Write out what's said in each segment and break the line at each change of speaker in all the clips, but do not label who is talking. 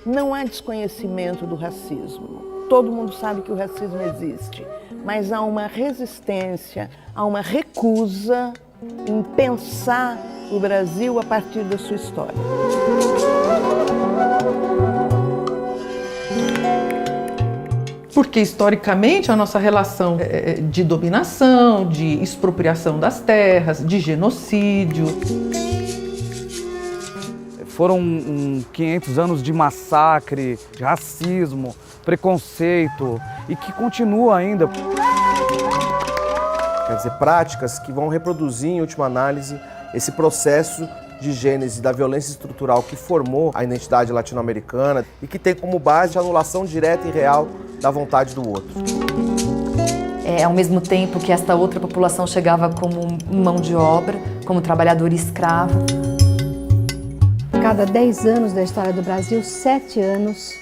Não há desconhecimento do racismo. Todo mundo sabe que o racismo existe, mas há uma resistência, há uma recusa em pensar o Brasil a partir da sua história.
Porque, historicamente, a nossa relação de dominação, de expropriação das terras, de genocídio.
Foram 500 anos de massacre, de racismo, preconceito e que continua ainda.
Quer dizer, práticas que vão reproduzir, em última análise, esse processo de gênese da violência estrutural que formou a identidade latino-americana e que tem como base a anulação direta e real da vontade do outro.
Ao mesmo tempo que esta outra população chegava como mão de obra, como trabalhador escravo.
Cada 10 anos da história do Brasil, 7 anos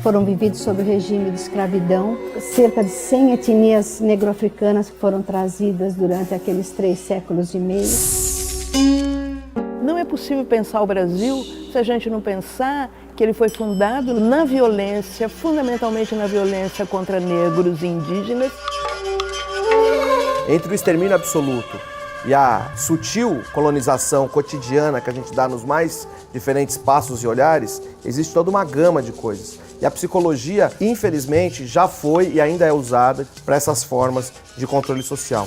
foram vividos sob o regime de escravidão. Cerca de 100 etnias negro-africanas que foram trazidas durante aqueles 3 séculos e meio.
Não é possível pensar o Brasil se a gente não pensar que ele foi fundado na violência, fundamentalmente na violência contra negros e indígenas.
Entre o extermínio absoluto e a sutil colonização cotidiana que a gente dá nos mais diferentes passos e olhares, existe toda uma gama de coisas. E a psicologia, infelizmente, já foi e ainda é usada para essas formas de controle social.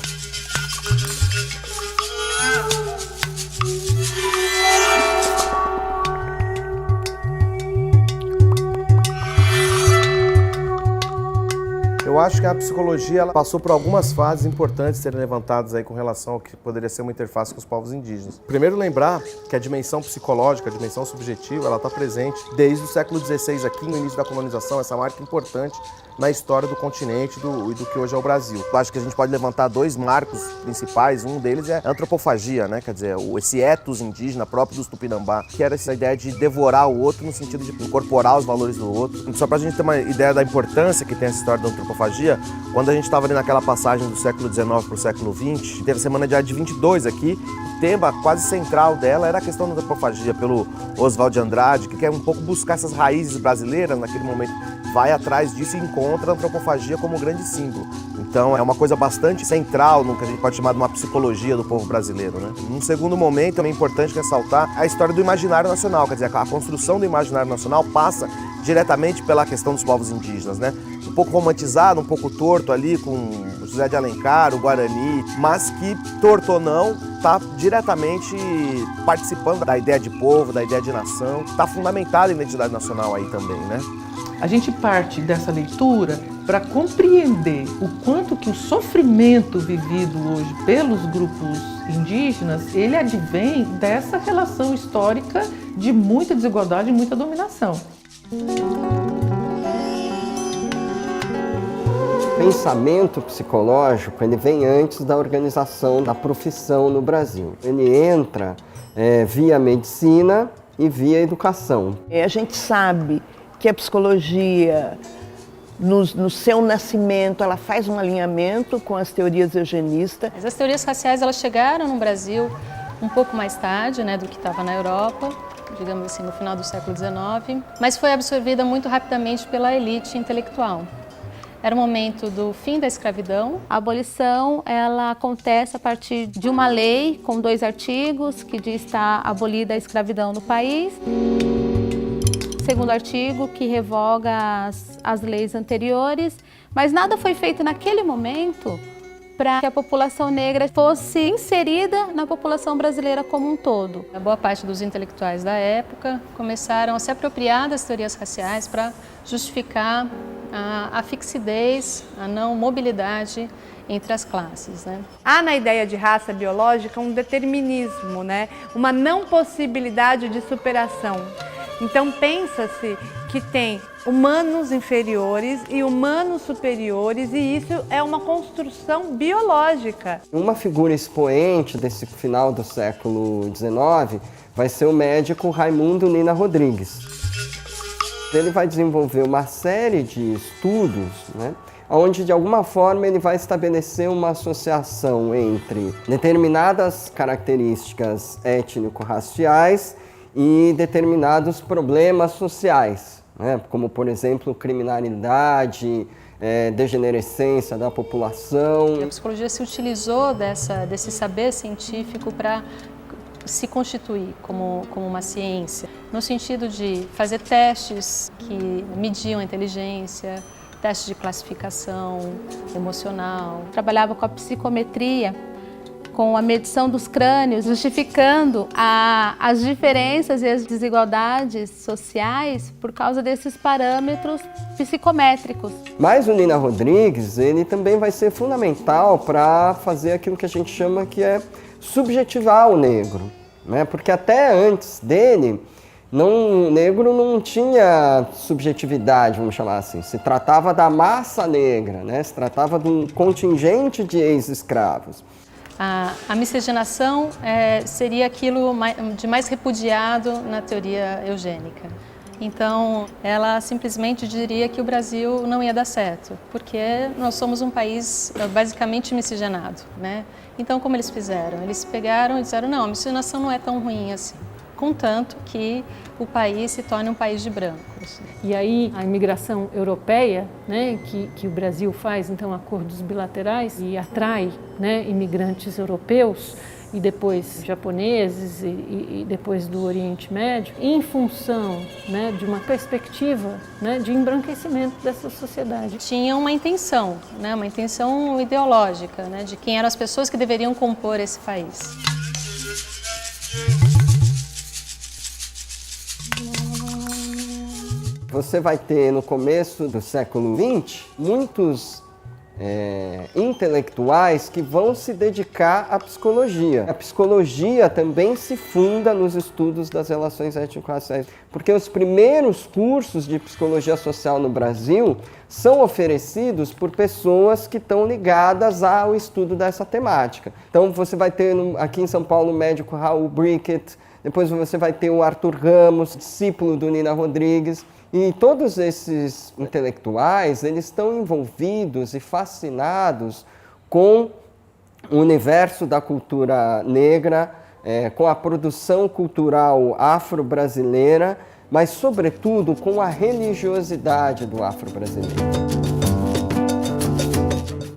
Eu acho que a psicologia ela passou por algumas fases importantes serem levantadas aí com relação ao que poderia ser uma interface com os povos indígenas. Primeiro, lembrar que a dimensão psicológica, a dimensão subjetiva, ela está presente desde o século XVI aqui, no início da colonização, essa marca importante na história do continente e do que hoje é o Brasil. Eu acho que a gente pode levantar 2 marcos principais, um deles é a antropofagia, né? Quer dizer, esse ethos indígena próprio dos Tupinambá, que era essa ideia de devorar o outro no sentido de incorporar os valores do outro. Só para a gente ter uma ideia da importância que tem essa história da antropofagia, quando a gente estava ali naquela passagem do século XIX para o século XX, teve a Semana de Arte 22 aqui, o tema quase central dela era a questão da antropofagia, pelo Oswald de Andrade, que quer um pouco buscar essas raízes brasileiras naquele momento, vai atrás disso e encontra a antropofagia como um grande símbolo. Então é uma coisa bastante central no que a gente pode chamar de uma psicologia do povo brasileiro, né? Num segundo momento, também é importante ressaltar a história do imaginário nacional, quer dizer, a construção do imaginário nacional passa diretamente pela questão dos povos indígenas, né? Um pouco romantizado, um pouco torto ali com José de Alencar, o Guarani, mas que, torto ou não, está diretamente participando da ideia de povo, da ideia de nação, está fundamentada a identidade nacional aí também, né?
A gente parte dessa leitura para compreender o quanto que o sofrimento vivido hoje pelos grupos indígenas, ele advém dessa relação histórica de muita desigualdade e muita dominação.
O pensamento psicológico, ele vem antes da organização da profissão no Brasil. Ele entra via medicina e via educação.
A gente sabe que a psicologia, no seu nascimento, ela faz um alinhamento com as teorias eugenistas.
As teorias raciais elas chegaram no Brasil um pouco mais tarde, né, do que estava na Europa, digamos assim, no final do século XIX, mas foi absorvida muito rapidamente pela elite intelectual. Era o momento do fim da escravidão. A abolição ela acontece a partir de uma lei com 2 artigos que diz que está abolida a escravidão no país. Segundo artigo que revoga as leis anteriores, mas nada foi feito naquele momento para que a população negra fosse inserida na população brasileira como um todo. A boa parte dos intelectuais da época começaram a se apropriar das teorias raciais para justificar a fixidez, a não mobilidade entre as classes, né?
Há na ideia de raça biológica um determinismo, né? Uma não possibilidade de superação. Então pensa-se que tem humanos inferiores e humanos superiores e isso é uma construção biológica.
Uma figura expoente desse final do século XIX vai ser o médico Raimundo Nina Rodrigues. Ele vai desenvolver uma série de estudos, né, onde de alguma forma ele vai estabelecer uma associação entre determinadas características étnico-raciais e determinados problemas sociais, né? Como, por exemplo, criminalidade, degenerescência da população.
A psicologia se utilizou desse saber científico para se constituir como uma ciência, no sentido de fazer testes que mediam a inteligência, testes de classificação emocional.
Trabalhava com a psicometria, com a medição dos crânios, justificando as diferenças e as desigualdades sociais por causa desses parâmetros psicométricos.
Mas o Nina Rodrigues, ele também vai ser fundamental para fazer aquilo que a gente chama que é subjetivar o negro, né? Porque até antes dele, o negro não tinha subjetividade, vamos chamar assim. Se tratava da massa negra, né? Se tratava de um contingente de ex-escravos.
A miscigenação seria aquilo de mais repudiado na teoria eugênica. Então, ela simplesmente diria que o Brasil não ia dar certo, porque nós somos um país basicamente miscigenado, né? Então, como eles fizeram? Eles pegaram e disseram, não, a miscigenação não é tão ruim assim, contanto que o país se torne um país de brancos.
E aí a imigração europeia, né, que o Brasil faz então acordos bilaterais e atrai, né, imigrantes europeus e depois japoneses e depois do Oriente Médio, em função, né, de uma perspectiva, né, de embranquecimento dessa sociedade.
Tinha uma intenção, né, uma intenção ideológica, né, de quem eram as pessoas que deveriam compor esse país.
Você vai ter, no começo do século XX, muitos intelectuais que vão se dedicar à psicologia. A psicologia também se funda nos estudos das relações étnico-raciais, porque os primeiros cursos de psicologia social no Brasil são oferecidos por pessoas que estão ligadas ao estudo dessa temática. Então você vai ter aqui em São Paulo o médico Raul Brickett, depois você vai ter o Arthur Ramos, discípulo do Nina Rodrigues. E todos esses intelectuais, eles estão envolvidos e fascinados com o universo da cultura negra, com a produção cultural afro-brasileira, mas, sobretudo, com a religiosidade do afro-brasileiro.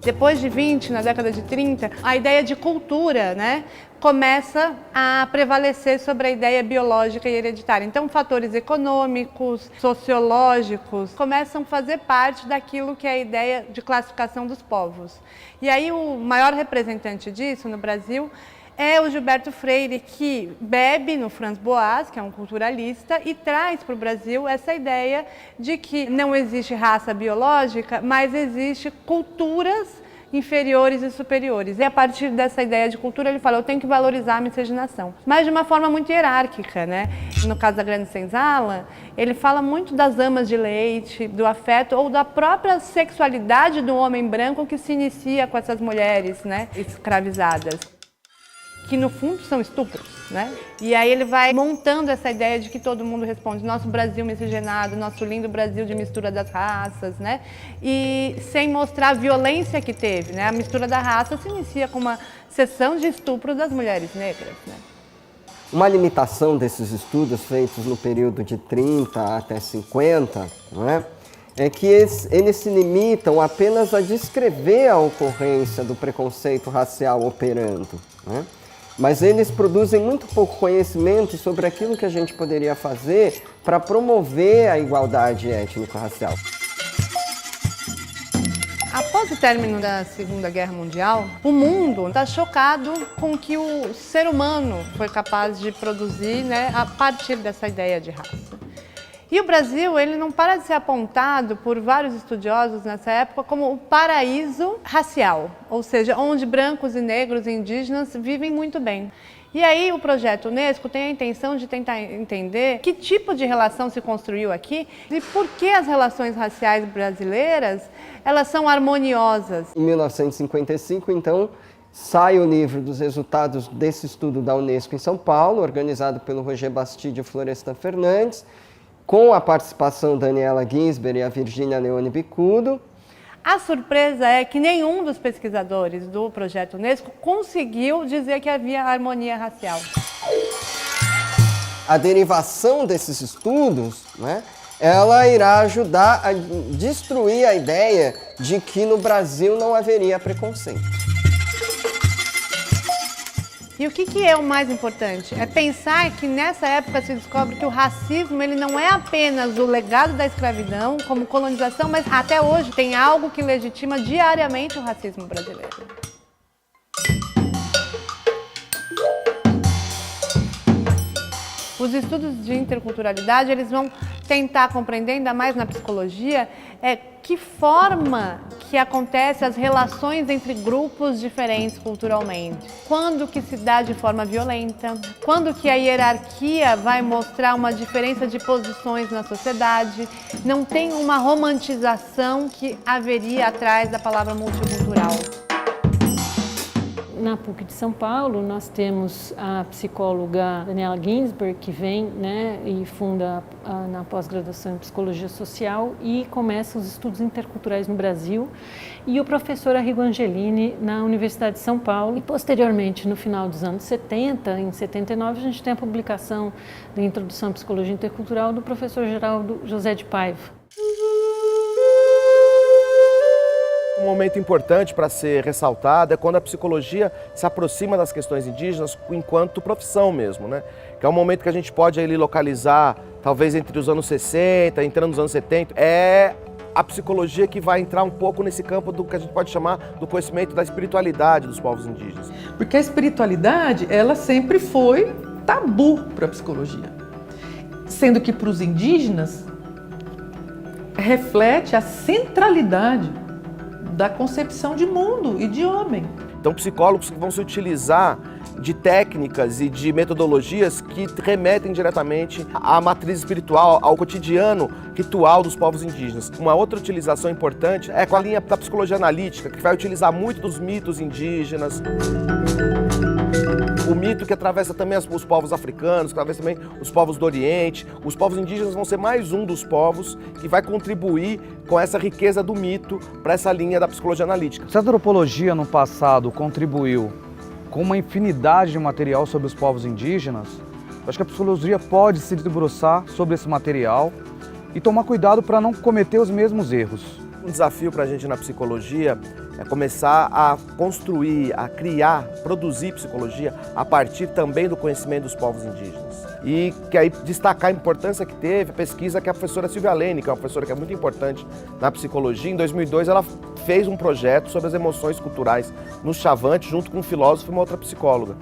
Depois de 20, na década de 30, a ideia de cultura, né, começa a prevalecer sobre a ideia biológica e hereditária. Então, fatores econômicos, sociológicos, começam a fazer parte daquilo que é a ideia de classificação dos povos. E aí o maior representante disso no Brasil é o Gilberto Freire, que bebe no Franz Boas, que é um culturalista, e traz para o Brasil essa ideia de que não existe raça biológica, mas existe culturas inferiores e superiores. E a partir dessa ideia de cultura, ele fala, eu tenho que valorizar a miscigenação. Mas de uma forma muito hierárquica, né? No caso da Grande Senzala, ele fala muito das amas de leite, do afeto ou da própria sexualidade do homem branco que se inicia com essas mulheres, né, escravizadas, que no fundo são estupros, né? E aí ele vai montando essa ideia de que todo mundo responde, nosso Brasil miscigenado, nosso lindo Brasil de mistura das raças, né? E sem mostrar a violência que teve, né? A mistura da raça se inicia com uma sessão de estupro das mulheres negras, né?
Uma limitação desses estudos feitos no período de 30 até 50, não é? É que eles se limitam apenas a descrever a ocorrência do preconceito racial operando, né? Mas eles produzem muito pouco conhecimento sobre aquilo que a gente poderia fazer para promover a igualdade étnico-racial.
Após o término da Segunda Guerra Mundial, o mundo está chocado com o que o ser humano foi capaz de produzir, né, a partir dessa ideia de raça. E o Brasil, ele não para de ser apontado por vários estudiosos nessa época como o paraíso racial, ou seja, onde brancos e negros e indígenas vivem muito bem. E aí o projeto Unesco tem a intenção de tentar entender que tipo de relação se construiu aqui e por que as relações raciais brasileiras, elas são harmoniosas.
Em 1955, então, sai o livro dos resultados desse estudo da Unesco em São Paulo, organizado pelo Roger Bastide e Florestan Fernandes, com a participação da Daniela Ginsberg e a Virgínia Leone Bicudo.
A surpresa é que nenhum dos pesquisadores do Projeto Unesco conseguiu dizer que havia harmonia racial.
A derivação desses estudos, né, ela irá ajudar a destruir a ideia de que no Brasil não haveria preconceito.
E o que é o mais importante? É pensar que nessa época se descobre que o racismo ele não é apenas o legado da escravidão como colonização, mas até hoje tem algo que legitima diariamente o racismo brasileiro. Os estudos de interculturalidade, eles vão tentar compreender, ainda mais na psicologia, que forma que acontecem as relações entre grupos diferentes culturalmente. Quando que se dá de forma violenta, quando que a hierarquia vai mostrar uma diferença de posições na sociedade, não tem uma romantização que haveria atrás da palavra multicultural.
Na PUC de São Paulo, nós temos a psicóloga Daniela Ginsberg, que vem, né, e funda na pós-graduação em Psicologia Social e começa os estudos interculturais no Brasil, e o professor Arrigo Angelini na Universidade de São Paulo. E posteriormente, no final dos anos 70, em 79, a gente tem a publicação da Introdução à Psicologia Intercultural do professor Geraldo José de Paiva.
Um momento importante para ser ressaltado é quando a psicologia se aproxima das questões indígenas enquanto profissão mesmo, né? Que é um momento que a gente pode ali localizar, talvez entre os anos 60, entrando nos anos 70, é a psicologia que vai entrar um pouco nesse campo do que a gente pode chamar do conhecimento da espiritualidade dos povos indígenas.
Porque a espiritualidade, ela sempre foi tabu para a psicologia. Sendo que para os indígenas, reflete a centralidade da concepção de mundo e de homem.
Então, psicólogos que vão se utilizar de técnicas e de metodologias que remetem diretamente à matriz espiritual, ao cotidiano ritual dos povos indígenas. Uma outra utilização importante é com a linha da psicologia analítica, que vai utilizar muito dos mitos indígenas. O mito que atravessa também os povos africanos, que atravessa também os povos do Oriente. Os povos indígenas vão ser mais um dos povos que vai contribuir com essa riqueza do mito para essa linha da psicologia analítica.
Se a antropologia no passado contribuiu com uma infinidade de material sobre os povos indígenas, acho que a psicologia pode se debruçar sobre esse material e tomar cuidado para não cometer os mesmos erros.
Um desafio para a gente na psicologia é começar a construir, a criar, produzir psicologia a partir também do conhecimento dos povos indígenas. E que aí destacar a importância que teve a pesquisa que a professora Silvia Lene, que é uma professora que é muito importante na psicologia, em 2002 ela fez um projeto sobre as emoções culturais no Chavante, junto com um filósofo e uma outra psicóloga.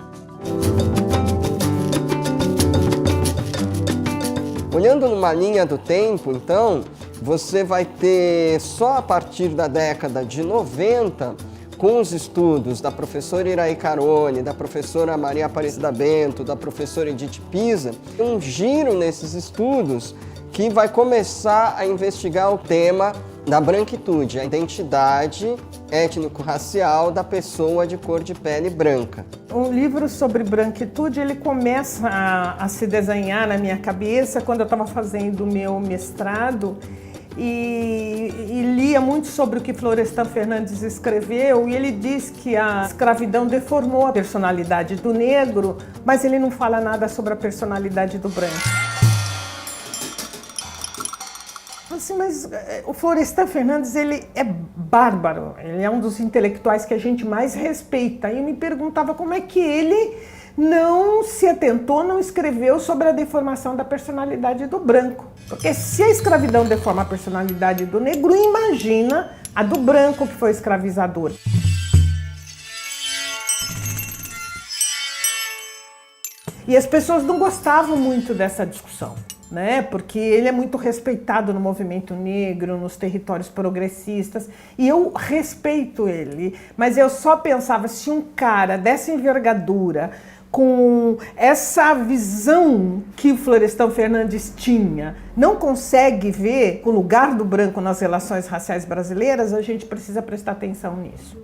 Olhando numa linha do tempo, então, você vai ter só a partir da década de 90, com os estudos da professora Iraí Carone, da professora Maria Aparecida Bento, da professora Edith Pisa, um giro nesses estudos que vai começar a investigar o tema da branquitude, a identidade étnico-racial da pessoa de cor de pele branca.
Um livro sobre branquitude, ele começa a se desenhar na minha cabeça quando eu estava fazendo o meu mestrado e lia muito sobre o que Florestan Fernandes escreveu, e ele diz que a escravidão deformou a personalidade do negro, mas ele não fala nada sobre a personalidade do branco. Assim, mas o Florestan Fernandes, ele é bárbaro, ele é um dos intelectuais que a gente mais respeita. E eu me perguntava como é que ele não se atentou, não escreveu sobre a deformação da personalidade do branco. Porque se a escravidão deforma a personalidade do negro, imagina a do branco que foi escravizador. E as pessoas não gostavam muito dessa discussão, né? Porque ele é muito respeitado no movimento negro, nos territórios progressistas, e eu respeito ele, mas eu só pensava, se um cara dessa envergadura, com essa visão que o Florestan Fernandes tinha, não consegue ver o lugar do branco nas relações raciais brasileiras, a gente precisa prestar atenção nisso.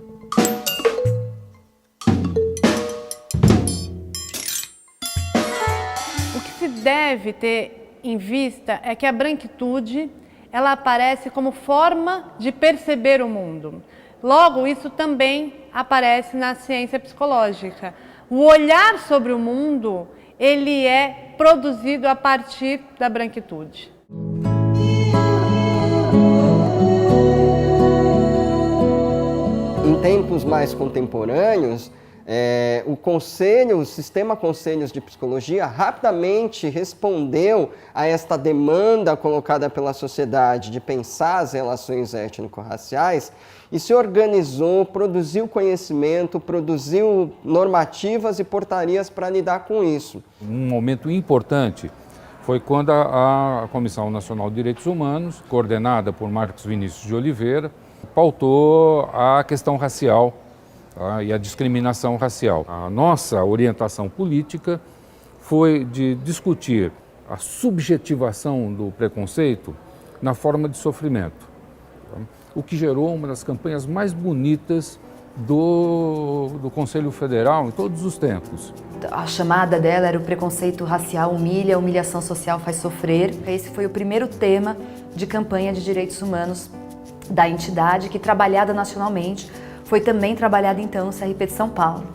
O que se deve ter em vista é que a branquitude ela aparece como forma de perceber o mundo. Logo, isso também aparece na ciência psicológica. O olhar sobre o mundo, ele é produzido a partir da branquitude.
Em tempos mais contemporâneos, o sistema Conselhos de Psicologia rapidamente respondeu a esta demanda colocada pela sociedade de pensar as relações étnico-raciais e se organizou, produziu conhecimento, produziu normativas e portarias para lidar com isso.
Um momento importante foi quando a Comissão Nacional de Direitos Humanos, coordenada por Marcos Vinícius de Oliveira, pautou a questão racial e a discriminação racial. A nossa orientação política foi de discutir a subjetivação do preconceito na forma de sofrimento, o que gerou uma das campanhas mais bonitas do Conselho Federal em todos os tempos.
A chamada dela era o preconceito racial humilha, a humilhação social faz sofrer. Esse foi o primeiro tema de campanha de direitos humanos da entidade, que trabalhada nacionalmente, foi também trabalhada então no CRP de São Paulo.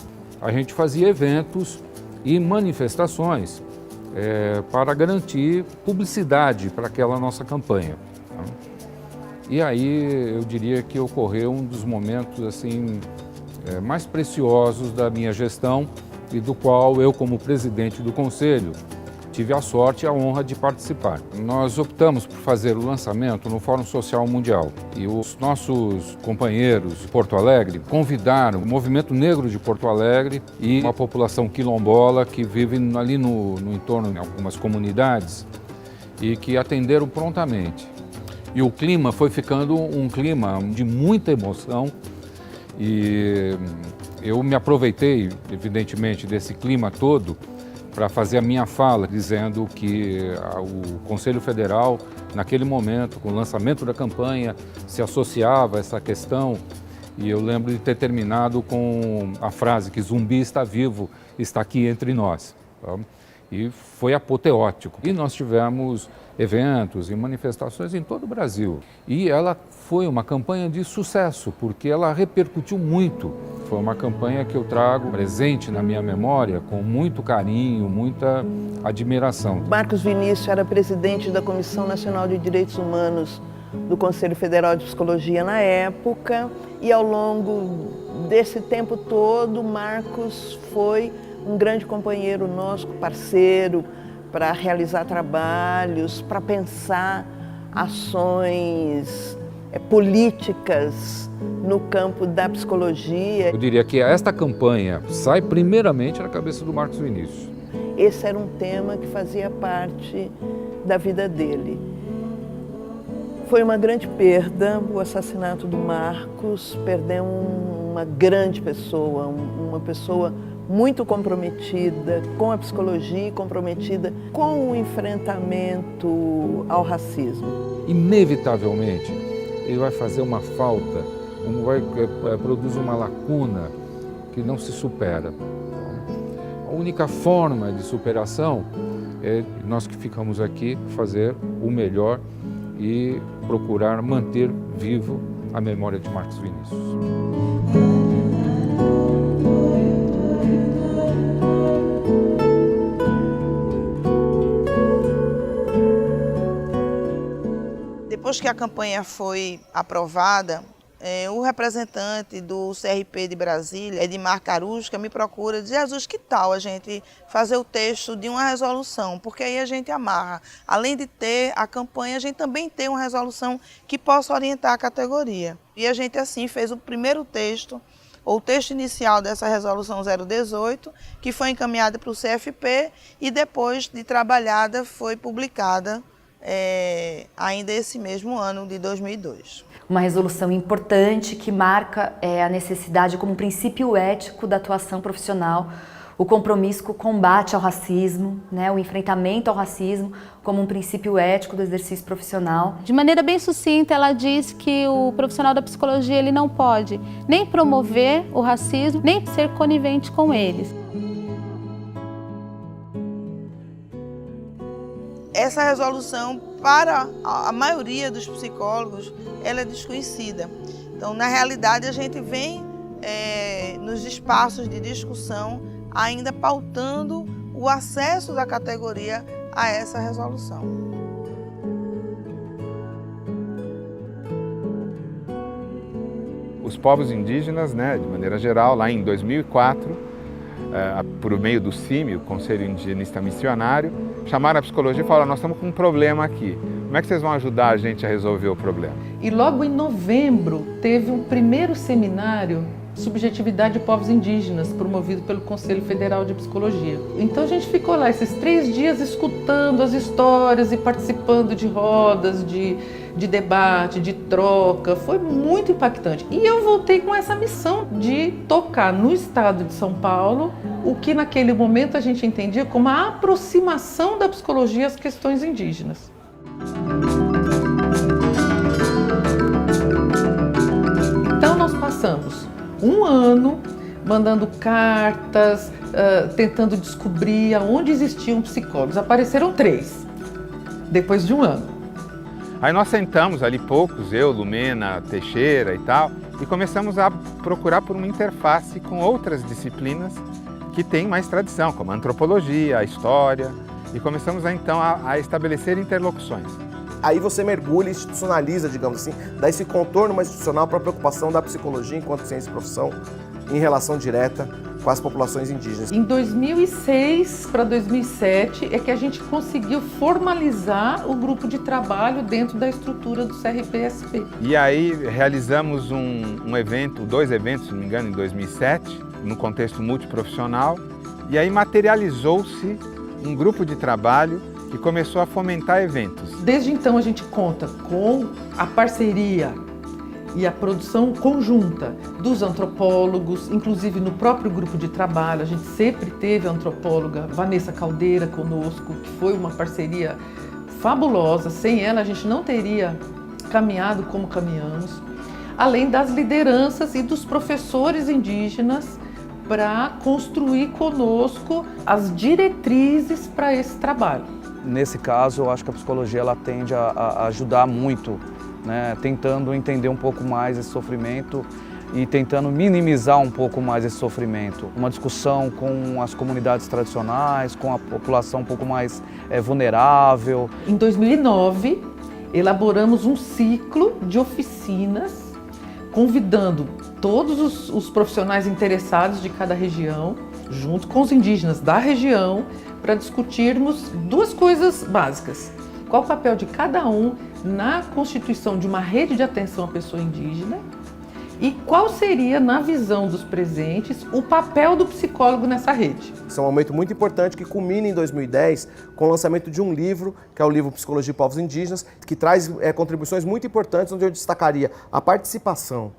A gente fazia eventos e manifestações para garantir publicidade para aquela nossa campanha. E aí eu diria que ocorreu um dos momentos assim, mais preciosos da minha gestão e do qual eu, como presidente do Conselho, tive a sorte e a honra de participar. Nós optamos por fazer o lançamento no Fórum Social Mundial e os nossos companheiros de Porto Alegre convidaram o movimento negro de Porto Alegre e uma população quilombola que vive ali no entorno de algumas comunidades e que atenderam prontamente. E o clima foi ficando um clima de muita emoção e eu me aproveitei, evidentemente, desse clima todo para fazer a minha fala, dizendo que o Conselho Federal, naquele momento, com o lançamento da campanha, se associava a essa questão. E eu lembro de ter terminado com a frase que zumbi está vivo, está aqui entre nós. E foi apoteótico. E nós tivemos eventos e manifestações em todo o Brasil. E ela foi uma campanha de sucesso, porque ela repercutiu muito. Foi uma campanha que eu trago presente na minha memória com muito carinho, muita admiração.
Marcos Vinícius era presidente da Comissão Nacional de Direitos Humanos do Conselho Federal de Psicologia na época, e ao longo desse tempo todo, Marcos foi um grande companheiro nosso, parceiro, para realizar trabalhos, para pensar ações políticas no campo da psicologia.
Eu diria que esta campanha sai primeiramente na cabeça do Marcos Vinícius.
Esse era um tema que fazia parte da vida dele. Foi uma grande perda o assassinato do Marcos, perdeu uma grande pessoa, uma pessoa muito comprometida com a psicologia e comprometida com o enfrentamento ao racismo.
Inevitavelmente, ele vai fazer uma falta, produz uma lacuna que não se supera. A única forma de superação é nós que ficamos aqui fazer o melhor e procurar manter vivo a memória de Marcos Vinícius.
Depois que a campanha foi aprovada, o representante do CRP de Brasília, Edmar Carusca, me procura e diz: Jesus, que tal a gente fazer o texto de uma resolução? Porque aí a gente amarra. Além de ter a campanha, a gente também tem uma resolução que possa orientar a categoria. E a gente, assim, fez o primeiro texto, ou o texto inicial dessa resolução 018, que foi encaminhada para o CFP e depois de trabalhada foi publicada ainda esse mesmo ano de 2002.
Uma resolução importante que marca a necessidade como princípio ético da atuação profissional, o compromisso com o combate ao racismo, o enfrentamento ao racismo como um princípio ético do exercício profissional.
De maneira bem sucinta, ela diz que o profissional da psicologia ele não pode nem promover o racismo, nem ser conivente com eles.
Essa resolução para a maioria dos psicólogos, ela é desconhecida. Então, na realidade, a gente vem nos espaços de discussão ainda pautando o acesso da categoria a essa resolução.
Os povos indígenas, né, de maneira geral, lá em 2004, por meio do CIMI, o Conselho Indigenista Missionário, chamaram a psicologia e falaram: nós estamos com um problema aqui. Como é que vocês vão ajudar a gente a resolver o problema?
E logo em novembro teve um primeiro seminário Subjetividade de Povos Indígenas, promovido pelo Conselho Federal de Psicologia. Então a gente ficou lá esses 3 dias escutando as histórias e participando de rodas, de debate, de troca. Foi muito impactante. E eu voltei com essa missão de tocar no estado de São Paulo o que naquele momento a gente entendia como a aproximação da psicologia às questões indígenas. Então nós passamos um ano mandando cartas, tentando descobrir aonde existiam psicólogos. Apareceram 3, depois de um ano.
Aí nós sentamos ali poucos, eu, Lumena, Teixeira e tal, e começamos a procurar por uma interface com outras disciplinas que têm mais tradição, como a antropologia, a história, e começamos então a estabelecer interlocuções.
Aí você mergulha e institucionaliza, digamos assim, dá esse contorno mais institucional para a preocupação da psicologia enquanto ciência e profissão em relação direta com as populações indígenas.
Em 2006 para 2007 é que a gente conseguiu formalizar o grupo de trabalho dentro da estrutura do CRPSP.
E aí realizamos 2 eventos, se não me engano, em 2007, no contexto multiprofissional, e aí materializou-se um grupo de trabalho que começou a fomentar eventos.
Desde então a gente conta com a parceria e a produção conjunta dos antropólogos, inclusive no próprio grupo de trabalho. A gente sempre teve a antropóloga Vanessa Caldeira conosco, que foi uma parceria fabulosa. Sem ela a gente não teria caminhado como caminhamos. Além das lideranças e dos professores indígenas para construir conosco as diretrizes para esse trabalho.
Nesse caso, eu acho que a psicologia ela tende a ajudar muito, né? Tentando entender um pouco mais esse sofrimento e tentando minimizar um pouco mais esse sofrimento. Uma discussão com as comunidades tradicionais, com a população um pouco mais vulnerável.
Em 2009, elaboramos um ciclo de oficinas convidando todos os profissionais interessados de cada região, junto com os indígenas da região, para discutirmos 2 coisas básicas. Qual o papel de cada um na constituição de uma rede de atenção à pessoa indígena e qual seria, na visão dos presentes, o papel do psicólogo nessa rede.
Isso é um momento muito importante que culmina em 2010 com o lançamento de um livro, que é o livro Psicologia e Povos Indígenas, que traz contribuições muito importantes, onde eu destacaria a participação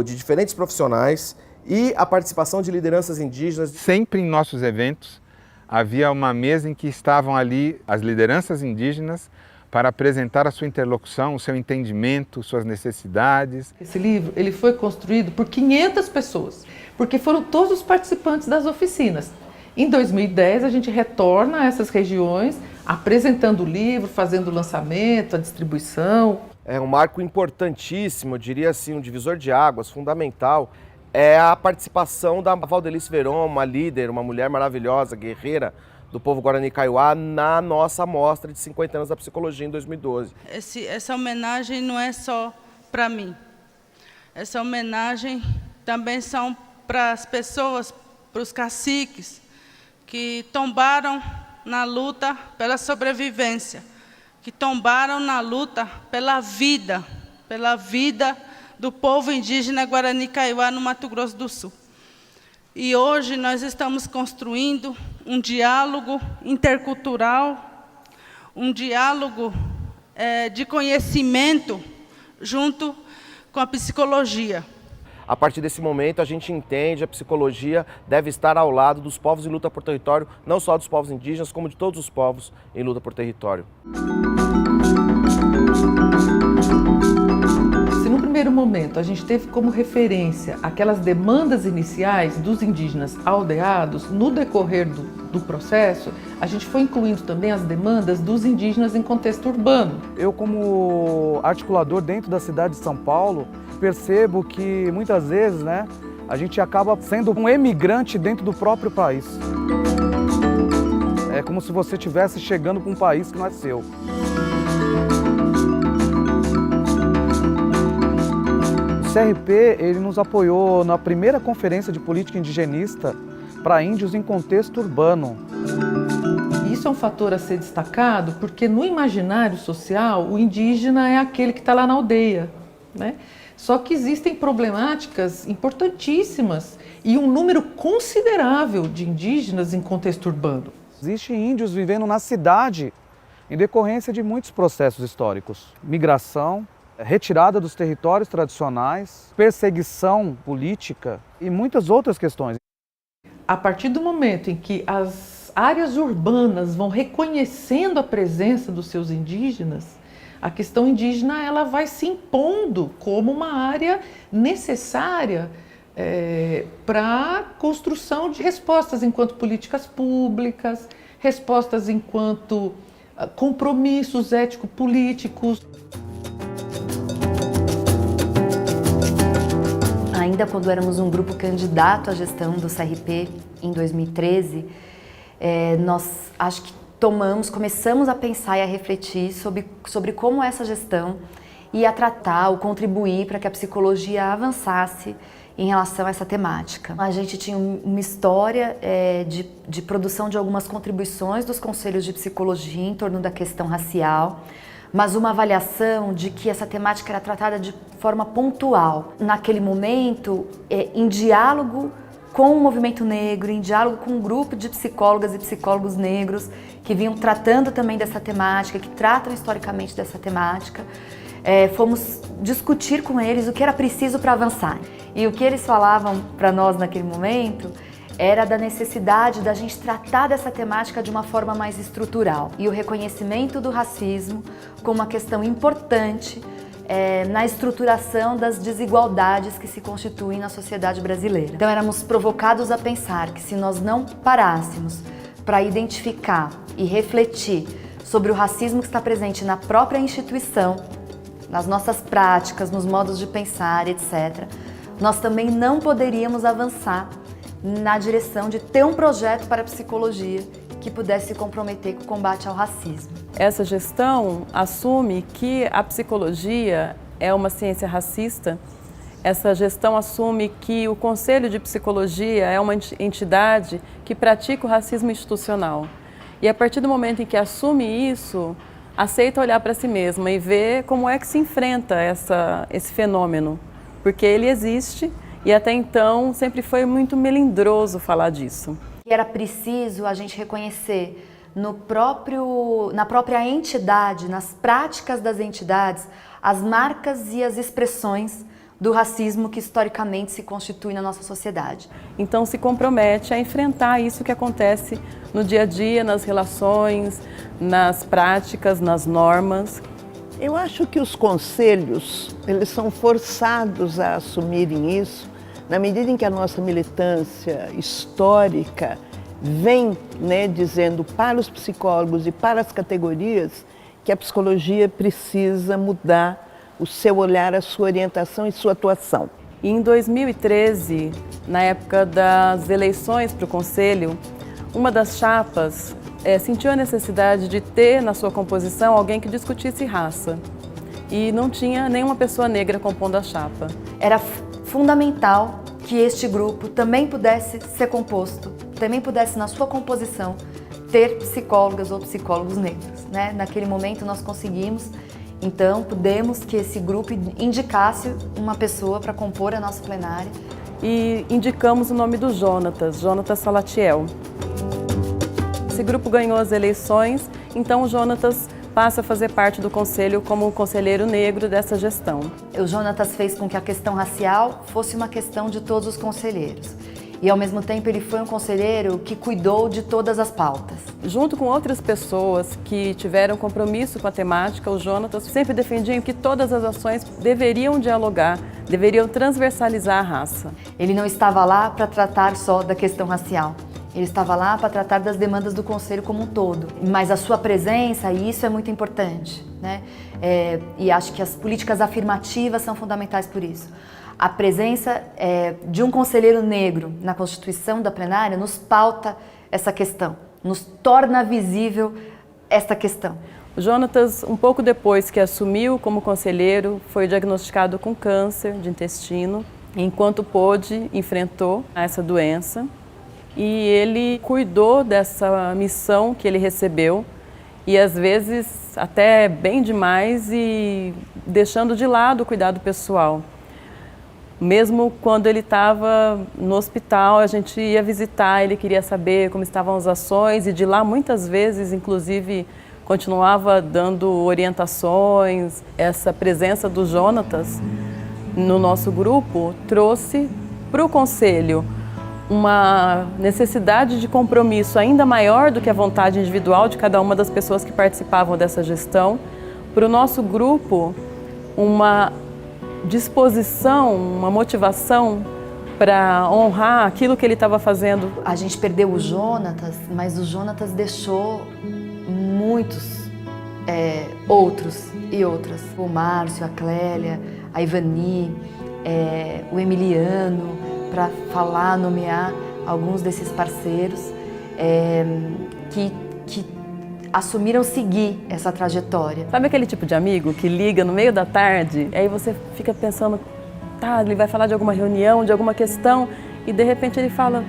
de diferentes profissionais e a participação de lideranças indígenas.
Sempre em nossos eventos havia uma mesa em que estavam ali as lideranças indígenas para apresentar a sua interlocução, o seu entendimento, suas necessidades.
Esse livro ele foi construído por 500 pessoas, porque foram todos os participantes das oficinas. Em 2010, a gente retorna a essas regiões, apresentando o livro, fazendo o lançamento, a distribuição.
É um marco importantíssimo, eu diria assim, um divisor de águas, fundamental, é a participação da Valdelice Veron, uma líder, uma mulher maravilhosa, guerreira do povo Guarani Kaiowá, na nossa mostra de 50 anos da psicologia em 2012.
Essa homenagem não é só para mim. Essa homenagem também são para as pessoas, para os caciques, que tombaram na luta pela sobrevivência, que tombaram na luta pela vida do povo indígena Guarani Kaiowá no Mato Grosso do Sul. E hoje nós estamos construindo um diálogo intercultural, um diálogo de conhecimento junto com a psicologia.
A partir desse momento, a gente entende que a psicologia deve estar ao lado dos povos em luta por território, não só dos povos indígenas, como de todos os povos em luta por território.
Se no primeiro momento a gente teve como referência aquelas demandas iniciais dos indígenas aldeados, no decorrer do processo, a gente foi incluindo também as demandas dos indígenas em contexto urbano.
Eu, como articulador dentro da cidade de São Paulo, percebo que muitas vezes, né, a gente acaba sendo um emigrante dentro do próprio país. É como se você estivesse chegando para um país que não é seu. O CRP, ele nos apoiou na primeira conferência de política indigenista para índios em contexto urbano.
Isso é um fator a ser destacado porque no imaginário social o indígena é aquele que está lá na aldeia, né? Só que existem problemáticas importantíssimas e um número considerável de indígenas em contexto urbano.
Existem índios vivendo na cidade em decorrência de muitos processos históricos. Migração, retirada dos territórios tradicionais, perseguição política e muitas outras questões.
A partir do momento em que as áreas urbanas vão reconhecendo a presença dos seus indígenas, a questão indígena ela vai se impondo como uma área necessária para a construção de respostas enquanto políticas públicas, respostas enquanto compromissos ético-políticos.
Ainda quando éramos um grupo candidato à gestão do CRP em 2013, nós acho que começamos a pensar e a refletir sobre como essa gestão ia tratar ou contribuir para que a psicologia avançasse em relação a essa temática. A gente tinha uma história de produção de algumas contribuições dos conselhos de psicologia em torno da questão racial, mas uma avaliação de que essa temática era tratada de forma pontual, naquele momento, em diálogo com o movimento negro, em diálogo com um grupo de psicólogas e psicólogos negros que vinham tratando também dessa temática, que tratam historicamente dessa temática. Fomos discutir com eles o que era preciso para avançar. E o que eles falavam para nós naquele momento era da necessidade da gente tratar dessa temática de uma forma mais estrutural e o reconhecimento do racismo como uma questão importante na estruturação das desigualdades que se constituem na sociedade brasileira. Então éramos provocados a pensar que se nós não parássemos para identificar e refletir sobre o racismo que está presente na própria instituição, nas nossas práticas, nos modos de pensar, etc., nós também não poderíamos avançar na direção de ter um projeto para a psicologia que pudesse se comprometer com o combate ao racismo.
Essa gestão assume que a psicologia é uma ciência racista. Essa gestão assume que o Conselho de Psicologia é uma entidade que pratica o racismo institucional. E a partir do momento em que assume isso, aceita olhar para si mesma e ver como é que se enfrenta esse fenômeno, porque ele existe e até então sempre foi muito melindroso falar disso.
E era preciso a gente reconhecer na própria entidade, nas práticas das entidades, as marcas e as expressões do racismo que historicamente se constitui na nossa sociedade.
Então se compromete a enfrentar isso que acontece no dia a dia, nas relações, nas práticas, nas normas.
Eu acho que os conselhos, eles são forçados a assumirem isso na medida em que a nossa militância histórica vem, dizendo para os psicólogos e para as categorias que a psicologia precisa mudar o seu olhar, a sua orientação e sua atuação.
Em 2013, na época das eleições para o Conselho, uma das chapas sentiu a necessidade de ter na sua composição alguém que discutisse raça. E não tinha nenhuma pessoa negra compondo a chapa.
Era fundamental que este grupo também pudesse ser composto, também pudesse na sua composição ter psicólogas ou psicólogos negros. Naquele momento nós conseguimos, então pudemos que esse grupo indicasse uma pessoa para compor a nossa plenária.
E indicamos o nome do Jonatas Salatiel. Esse grupo ganhou as eleições, então o Jonatas passa a fazer parte do conselho como um conselheiro negro dessa gestão.
O Jonatas fez com que a questão racial fosse uma questão de todos os conselheiros. E ao mesmo tempo ele foi um conselheiro que cuidou de todas as pautas.
Junto com outras pessoas que tiveram compromisso com a temática, o Jonatas sempre defendia que todas as ações deveriam dialogar, deveriam transversalizar a raça.
Ele não estava lá para tratar só da questão racial. Ele estava lá para tratar das demandas do Conselho como um todo. Mas a sua presença, e isso é muito importante, né? E acho que as políticas afirmativas são fundamentais por isso. A presença de um conselheiro negro na constituição da plenária nos pauta essa questão, nos torna visível esta questão.
O Jonatas, um pouco depois que assumiu como conselheiro, foi diagnosticado com câncer de intestino. Enquanto pôde, enfrentou essa doença e ele cuidou dessa missão que ele recebeu e às vezes até bem demais e deixando de lado o cuidado pessoal. Mesmo quando ele estava no hospital, a gente ia visitar, ele queria saber como estavam as ações e de lá muitas vezes, inclusive, continuava dando orientações. Essa presença do Jonatas no nosso grupo trouxe para o Conselho uma necessidade de compromisso ainda maior do que a vontade individual de cada uma das pessoas que participavam dessa gestão. Para o nosso grupo, uma disposição, uma motivação para honrar aquilo que ele estava fazendo.
A gente perdeu o Jonatas, mas o Jonatas deixou muitos outros e outras. O Márcio, a Clélia, a Ivani, o Emiliano, para falar, nomear alguns desses parceiros que assumiram seguir essa trajetória.
Sabe aquele tipo de amigo que liga no meio da tarde, e aí você fica pensando, tá, ele vai falar de alguma reunião, de alguma questão, e de repente ele fala,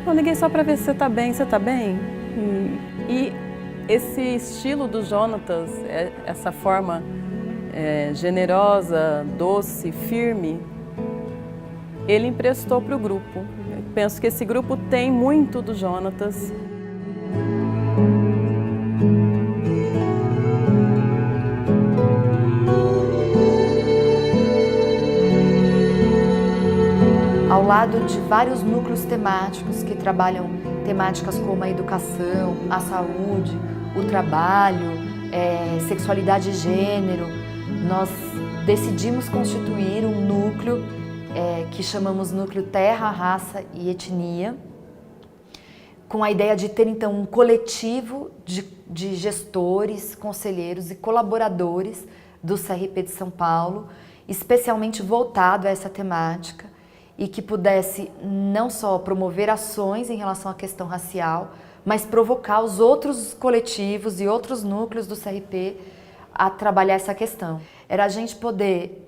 eu liguei só para ver se você tá bem, você tá bem? E esse estilo do Jonatas, essa forma generosa, doce, firme, ele emprestou para o grupo. Eu penso que esse grupo tem muito do Jonatas.
Ao lado de vários núcleos temáticos que trabalham temáticas como a educação, a saúde, o trabalho, sexualidade e gênero, nós decidimos constituir um núcleo que chamamos Núcleo Terra, Raça e Etnia, com a ideia de ter então um coletivo de gestores, conselheiros e colaboradores do CRP de São Paulo, especialmente voltado a essa temática, e que pudesse não só promover ações em relação à questão racial, mas provocar os outros coletivos e outros núcleos do CRP a trabalhar essa questão. Era a gente poder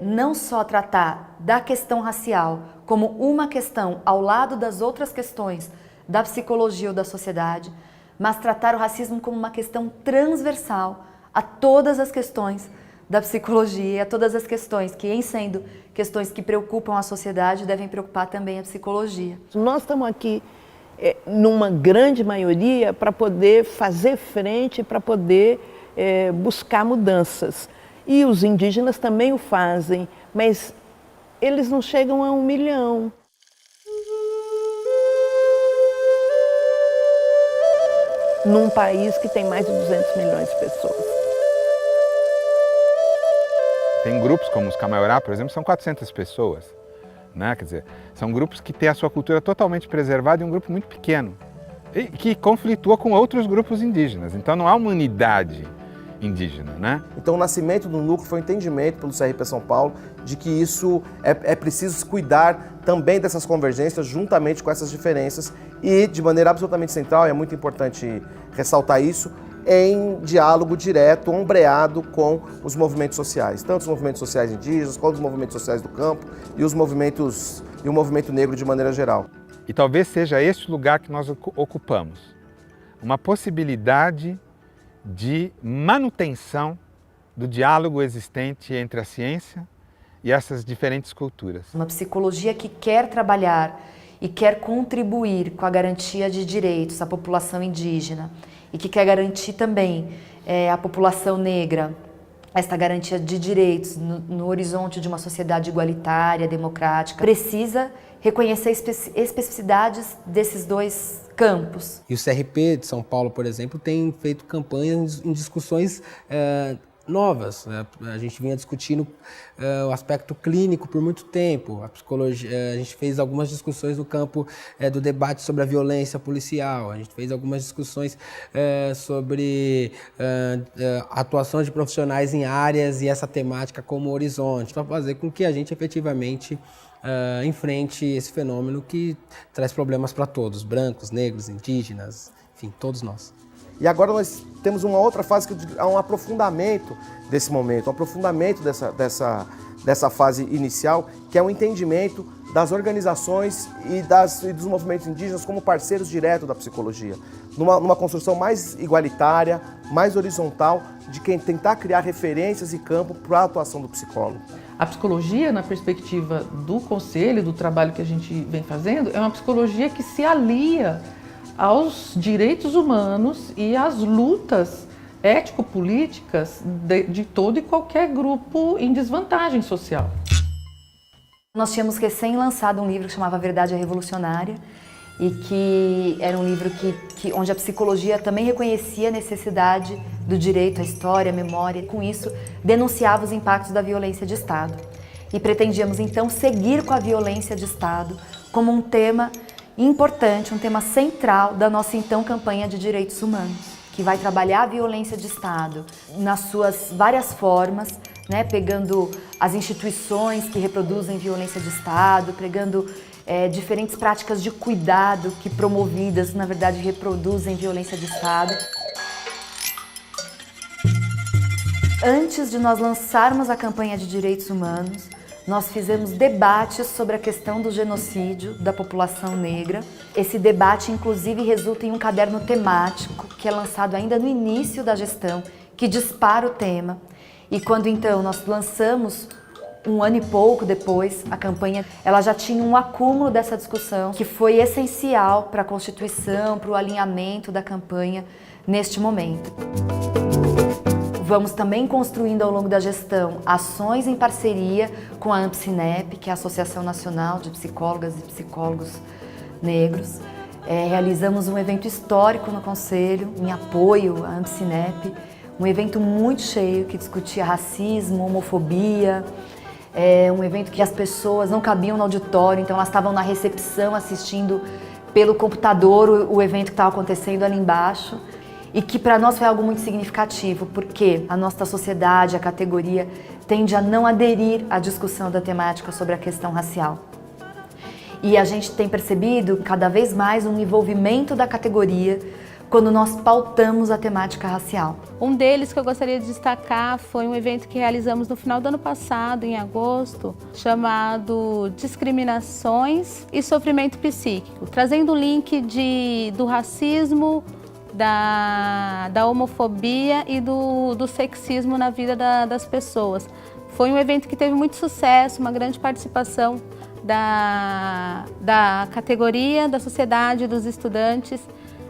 não só tratar da questão racial como uma questão ao lado das outras questões da psicologia ou da sociedade, mas tratar o racismo como uma questão transversal a todas as questões da psicologia, a todas as questões que, em sendo questões que preocupam a sociedade, devem preocupar também a psicologia.
Nós estamos aqui numa grande maioria para poder fazer frente, para poder buscar mudanças. E os indígenas também o fazem, mas eles não chegam a 1 milhão. Num país que tem mais de 200 milhões de pessoas.
Tem grupos como os Camaiorá, por exemplo, são 400 pessoas. Né? Quer dizer, são grupos que têm a sua cultura totalmente preservada e um grupo muito pequeno, e que conflitua com outros grupos indígenas. Então não há uma unidade indígena, né?
Então o nascimento do núcleo foi um entendimento pelo CRP São Paulo de que isso é preciso cuidar também dessas convergências juntamente com essas diferenças e de maneira absolutamente central, é muito importante ressaltar isso, em diálogo direto, ombreado com os movimentos sociais, tanto os movimentos sociais indígenas, quanto os movimentos sociais do campo e o movimento negro de maneira geral.
E talvez seja este lugar que nós ocupamos, uma possibilidade de manutenção do diálogo existente entre a ciência e essas diferentes culturas.
Uma psicologia que quer trabalhar e quer contribuir com a garantia de direitos à população indígena e que quer garantir também à população negra esta garantia de direitos no horizonte de uma sociedade igualitária, democrática, precisa reconhecer especificidades desses dois campos.
E o CRP de São Paulo, por exemplo, tem feito campanhas em discussões novas, né? A gente vinha discutindo o aspecto clínico por muito tempo. A psicologia, a gente fez algumas discussões no campo do debate sobre a violência policial. A gente fez algumas discussões sobre atuação de profissionais em áreas e essa temática como horizonte, para fazer com que a gente efetivamente enfrente esse fenômeno que traz problemas para todos, brancos, negros, indígenas, enfim, todos nós.
E agora nós temos uma outra fase que é um aprofundamento desse momento, um aprofundamento dessa fase inicial, que é um entendimento das organizações e dos movimentos indígenas como parceiros diretos da psicologia, numa construção mais igualitária, mais horizontal, de quem tentar criar referências e campo para a atuação do psicólogo.
A psicologia, na perspectiva do Conselho, do trabalho que a gente vem fazendo, é uma psicologia que se alia aos direitos humanos e às lutas ético-políticas de todo e qualquer grupo em desvantagem social.
Nós tínhamos recém lançado um livro que chamava Verdade é Revolucionária e que era um livro onde a psicologia também reconhecia a necessidade do direito à história, à memória, e com isso denunciava os impactos da violência de Estado. E pretendíamos então seguir com a violência de Estado como um tema importante, um tema central da nossa então campanha de direitos humanos, que vai trabalhar a violência de Estado nas suas várias formas, né, pegando as instituições que reproduzem violência de Estado, pegando diferentes práticas de cuidado que promovidas, na verdade, reproduzem violência de Estado. Antes de nós lançarmos a campanha de direitos humanos, nós fizemos debates sobre a questão do genocídio da população negra. Esse debate, inclusive, resulta em um caderno temático que é lançado ainda no início da gestão, que dispara o tema. E quando, então, nós lançamos, um ano e pouco depois, a campanha, ela já tinha um acúmulo dessa discussão que foi essencial para a constituição, para o alinhamento da campanha neste momento. Vamos também construindo ao longo da gestão ações em parceria com a AMPSINEP, que é a Associação Nacional de Psicólogas e Psicólogos Negros. Realizamos um evento histórico no Conselho, em apoio à AMPSINEP, um evento muito cheio que discutia racismo, homofobia, um evento que as pessoas não cabiam no auditório, então elas estavam na recepção assistindo pelo computador o evento que estava acontecendo ali embaixo. E que para nós foi algo muito significativo, porque a nossa sociedade, a categoria, tende a não aderir à discussão da temática sobre a questão racial. E a gente tem percebido cada vez mais um envolvimento da categoria quando nós pautamos a temática racial.
Um deles que eu gostaria de destacar foi um evento que realizamos no final do ano passado, em agosto, chamado Discriminações e Sofrimento Psíquico, trazendo o link do racismo, da homofobia e do sexismo na vida das pessoas. Foi um evento que teve muito sucesso, uma grande participação da categoria, da sociedade, dos estudantes.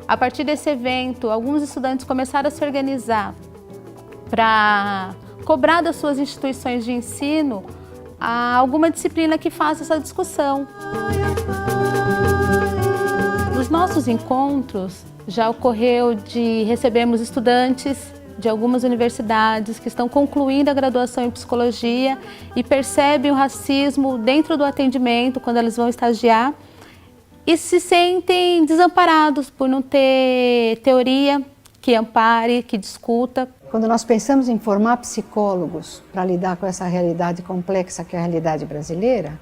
A partir desse evento, alguns estudantes começaram a se organizar para cobrar das suas instituições de ensino alguma disciplina que faça essa discussão. Nos nossos encontros, já ocorreu de recebermos estudantes de algumas universidades que estão concluindo a graduação em psicologia e percebem o racismo dentro do atendimento quando eles vão estagiar e se sentem desamparados por não ter teoria que ampare, que discuta.
Quando nós pensamos em formar psicólogos para lidar com essa realidade complexa que é a realidade brasileira,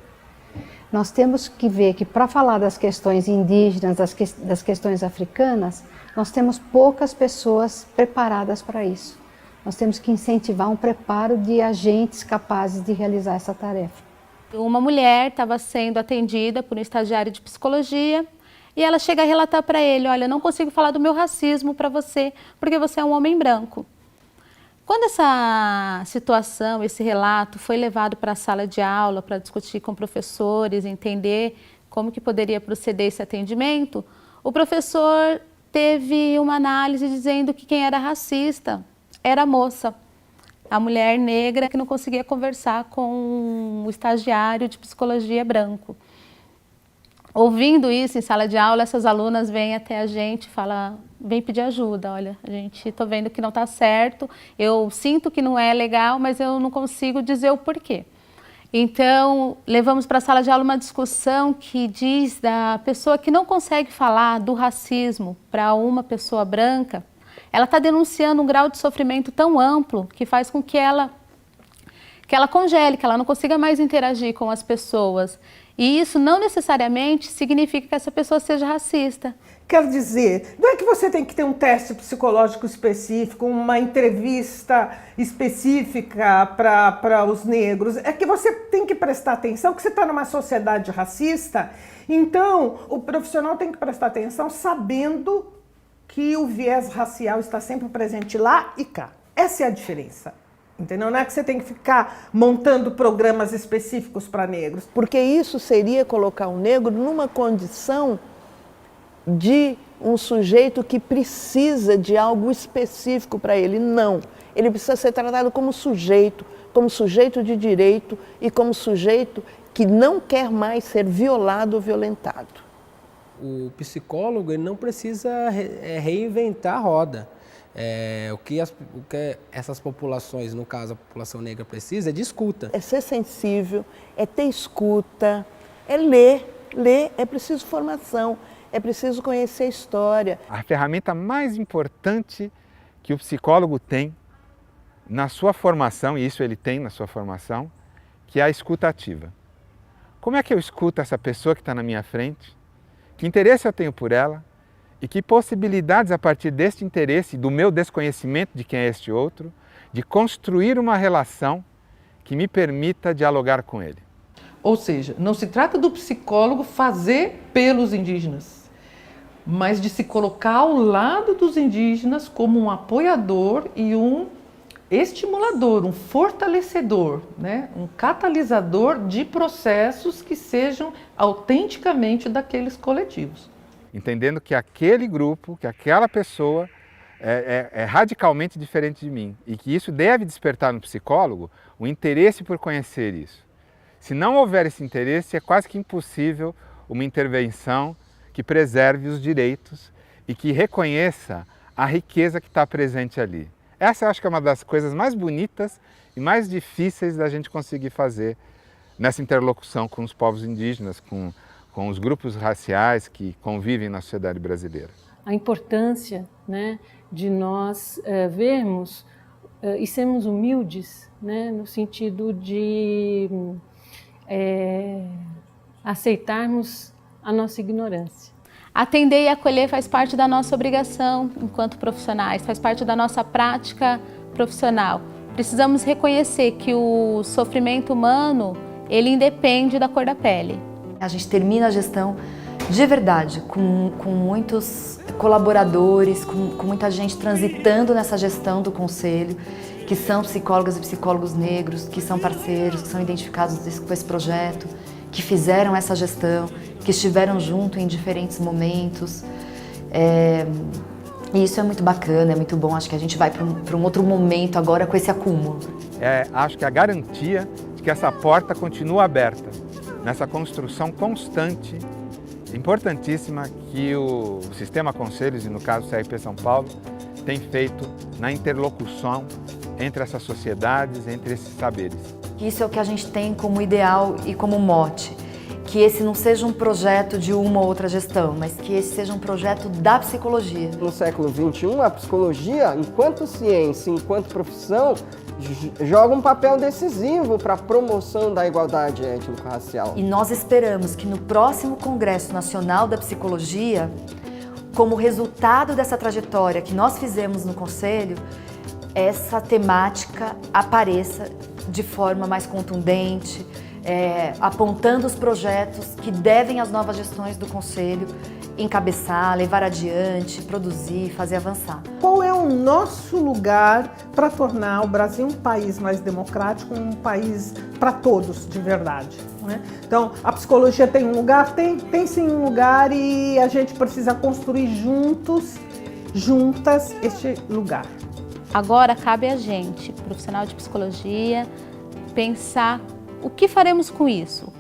nós temos que ver que para falar das questões indígenas, das questões africanas, nós temos poucas pessoas preparadas para isso. Nós temos que incentivar um preparo de agentes capazes de realizar essa tarefa.
Uma mulher estava sendo atendida por um estagiário de psicologia e ela chega a relatar para ele: olha, não consigo falar do meu racismo para você porque você é um homem branco. Quando essa situação, esse relato foi levado para a sala de aula para discutir com professores, entender como que poderia proceder esse atendimento, o professor teve uma análise dizendo que quem era racista era a moça, a mulher negra que não conseguia conversar com o estagiário de psicologia branco. Ouvindo isso em sala de aula, essas alunas vêm até a gente e falam: vem pedir ajuda. Olha, tô vendo que não está certo, eu sinto que não é legal, mas eu não consigo dizer o porquê. Então, levamos para a sala de aula uma discussão que diz da pessoa que não consegue falar do racismo para uma pessoa branca, ela está denunciando um grau de sofrimento tão amplo que faz com que ela congele, que ela não consiga mais interagir com as pessoas. E isso não necessariamente significa que essa pessoa seja racista.
Quer dizer, não é que você tem que ter um teste psicológico específico, uma entrevista específica para os negros, é que você tem que prestar atenção que você está numa sociedade racista, então o profissional tem que prestar atenção sabendo que o viés racial está sempre presente lá e cá. Essa é a diferença. Entendeu? Não é que você tem que ficar montando programas específicos para negros.
Porque isso seria colocar o negro numa condição de um sujeito que precisa de algo específico para ele. Não. Ele precisa ser tratado como sujeito de direito e como sujeito que não quer mais ser violado ou violentado.
O psicólogo ele não precisa reinventar a roda. O que essas populações, no caso a população negra, precisa é de escuta.
É ser sensível, é ter escuta, é ler, é preciso formação, é preciso conhecer a história.
A ferramenta mais importante que o psicólogo tem na sua formação, e isso ele tem na sua formação, que é a escuta ativa. Como é que eu escuto essa pessoa que está na minha frente? Que interesse eu tenho por ela? E que possibilidades, a partir deste interesse, do meu desconhecimento de quem é este outro, de construir uma relação que me permita dialogar com ele.
Ou seja, não se trata do psicólogo fazer pelos indígenas, mas de se colocar ao lado dos indígenas como um apoiador e um estimulador, um fortalecedor, né? Um catalisador de processos que sejam autenticamente daqueles coletivos.
Entendendo que aquele grupo, que aquela pessoa é radicalmente diferente de mim e que isso deve despertar no psicólogo o interesse por conhecer isso. Se não houver esse interesse, é quase que impossível uma intervenção que preserve os direitos e que reconheça a riqueza que está presente ali. Essa eu acho que é uma das coisas mais bonitas e mais difíceis da gente conseguir fazer nessa interlocução com os povos indígenas, com os grupos raciais que convivem na sociedade brasileira.
A importância, né, de nós vermos e sermos humildes, né, no sentido de aceitarmos a nossa ignorância.
Atender e acolher faz parte da nossa obrigação enquanto profissionais, faz parte da nossa prática profissional. Precisamos reconhecer que o sofrimento humano, ele independe da cor da pele.
A gente termina a gestão de verdade, com muitos colaboradores, com muita gente transitando nessa gestão do Conselho, que são psicólogas e psicólogos negros, que são parceiros, que são identificados com esse projeto, que fizeram essa gestão, que estiveram junto em diferentes momentos. E isso é muito bacana, é muito bom. Acho que a gente vai para um outro momento agora com esse acúmulo.
Acho que a garantia de que essa porta continua aberta, nessa construção constante, importantíssima, que o Sistema Conselhos, e no caso o CRP São Paulo, tem feito na interlocução entre essas sociedades, entre esses saberes.
Isso é o que a gente tem como ideal e como mote, que esse não seja um projeto de uma ou outra gestão, mas que esse seja um projeto da psicologia.
No século XXI, a psicologia, enquanto ciência, enquanto profissão, joga um papel decisivo para a promoção da igualdade étnico-racial.
E nós esperamos que no próximo Congresso Nacional da Psicologia, como resultado dessa trajetória que nós fizemos no Conselho, essa temática apareça de forma mais contundente, apontando os projetos que devem as novas gestões do Conselho encabeçar, levar adiante, produzir, fazer avançar.
Qual é o nosso lugar para tornar o Brasil um país mais democrático, um país para todos, de verdade, né? Então, a psicologia tem um lugar? Tem sim um lugar, e a gente precisa construir juntas este lugar.
Agora cabe a gente, profissional de psicologia, pensar o que faremos com isso.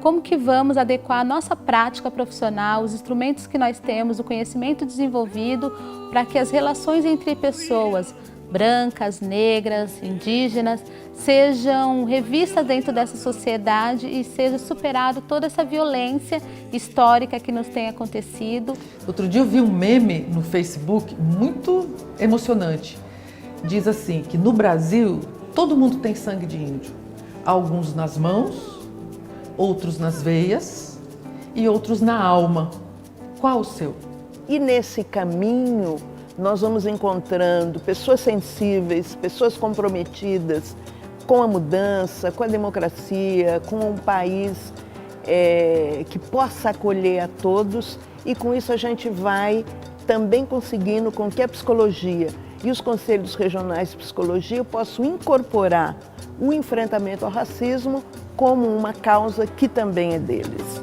como que vamos adequar a nossa prática profissional, os instrumentos que nós temos, o conhecimento desenvolvido, para que as relações entre pessoas brancas, negras, indígenas, sejam revistas dentro dessa sociedade e seja superado toda essa violência histórica que nos tem acontecido.
Outro dia eu vi um meme no Facebook muito emocionante. Diz assim, que no Brasil todo mundo tem sangue de índio. Alguns nas mãos, outros nas veias e outros na alma. Qual o seu?
E nesse caminho nós vamos encontrando pessoas sensíveis, pessoas comprometidas com a mudança, com a democracia, com um país que possa acolher a todos, e com isso a gente vai também conseguindo com que a psicologia e os conselhos regionais de psicologia possam incorporar o enfrentamento ao racismo como uma causa que também é deles.